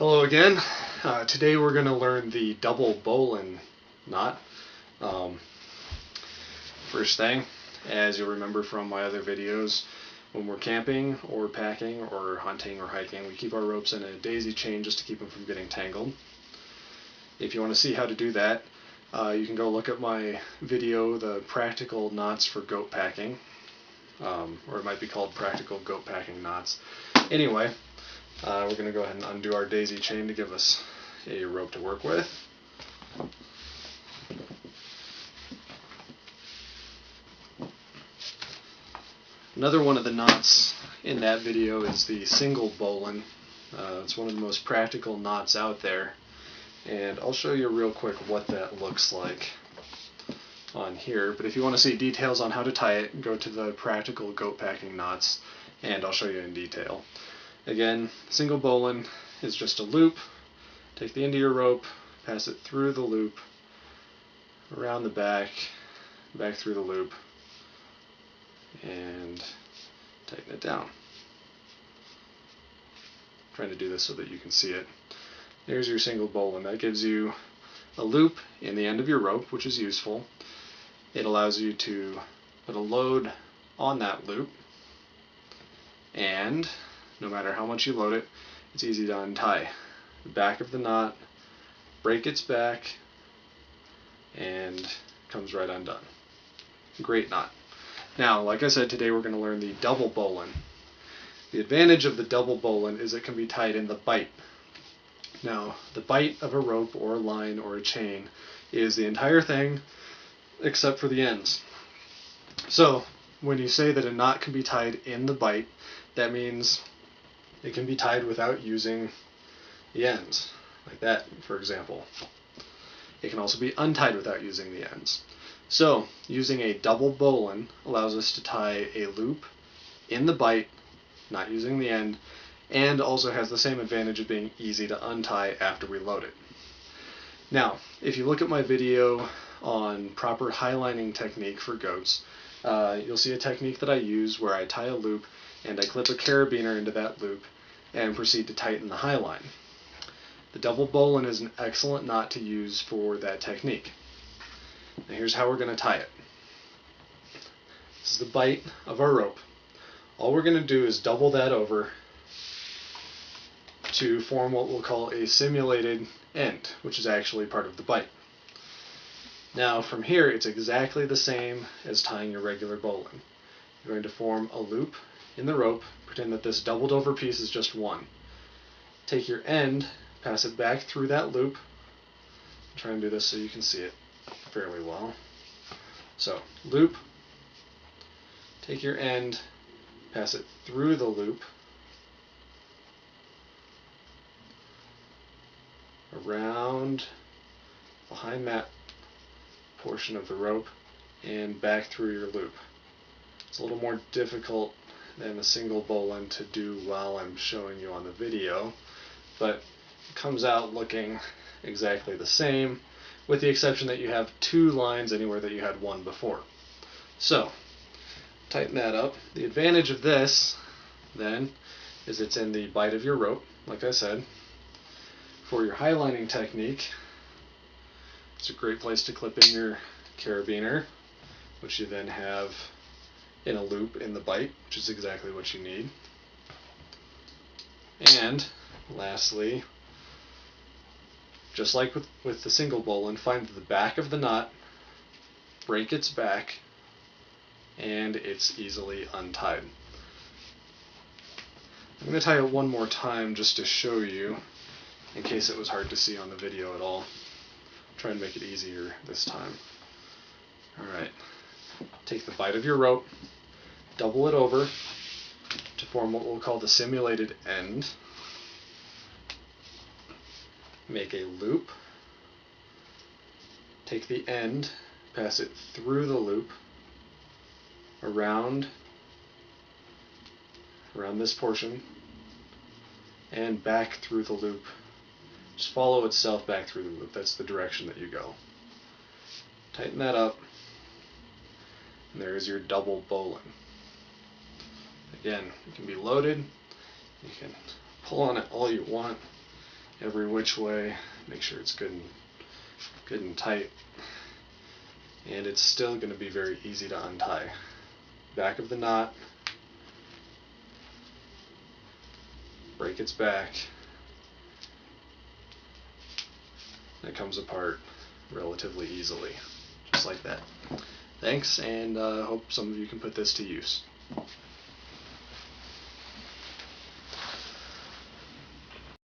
Hello again. Today we're going to learn the double bowline knot. First thing, as you'll remember from my other videos, when we're camping or packing or hunting or hiking, we keep our ropes in a daisy chain just to keep them from getting tangled. If you want to see how to do that, you can go look at my video, the practical knots for goat packing, or it might be called practical goat packing knots. Anyway, we're going to go ahead and undo our daisy chain to give us a rope to work with. Another one of the knots in that video is the single bowline. It's one of the most practical knots out there, and I'll show you real quick what that looks like on here. But if you want to see details on how to tie it, go to the practical goat packing knots and I'll show you in detail. Again, single bowline is just a loop. Take the end of your rope, pass it through the loop, around the back through the loop, and tighten it down. I'm trying to do this so that you can see it. There's your single bowline. That gives you a loop in the end of your rope, which is useful. It allows you to put a load on that loop, and no matter how much you load it, it's easy to untie. The back of the knot, break its back, and comes right undone. Great knot. Now, like I said, today we're going to learn the double bowline. The advantage of the double bowline is it can be tied in the bight. Now, the bight of a rope or a line or a chain is the entire thing except for the ends. So, when you say that a knot can be tied in the bight, that means it can be tied without using the ends, like that, for example. It can also be untied without using the ends. So, using a double bowline allows us to tie a loop in the bight, not using the end, and also has the same advantage of being easy to untie after we load it. Now, if you look at my video on proper highlining technique for goats, you'll see a technique that I use where I tie a loop and I clip a carabiner into that loop and proceed to tighten the high line. The double bowline is an excellent knot to use for that technique. Now here's how we're going to tie it. This is the bight of our rope. All we're going to do is double that over to form what we'll call a simulated end, which is actually part of the bight. Now from here it's exactly the same as tying your regular bowline. You're going to form a loop in the rope, pretend that this doubled over piece is just one. Take your end, pass it back through that loop. I'll try and do this so you can see it fairly well. So, loop, take your end, pass it through the loop, around the high mat portion of the rope, and back through your loop. It's a little more difficult than a single bowline to do while I'm showing you on the video, but it comes out looking exactly the same, with the exception that you have two lines anywhere that you had one before. So, tighten that up. The advantage of this, then, is it's in the bight of your rope, like I said. For your highlining technique, it's a great place to clip in your carabiner, which you then have in a loop in the bight, which is exactly what you need. And lastly, just like with the single bowline, find the back of the knot, break its back, and it's easily untied. I'm going to tie it one more time just to show you, in case it was hard to see on the video at all. I'll try and make it easier this time. Alright. Take the bight of your rope, double it over to form what we'll call the simulated end. Make a loop. Take the end, pass it through the loop, around this portion, and back through the loop. Just follow itself back through the loop. That's the direction that you go. Tighten that up. And there is your double bowline. Again, it can be loaded. You can pull on it all you want. every which way. Make sure it's good and tight. And it's still going to be very easy to untie. Back of the knot, break its back, and it comes apart relatively easily, just like that. Thanks, and hope some of you can put this to use.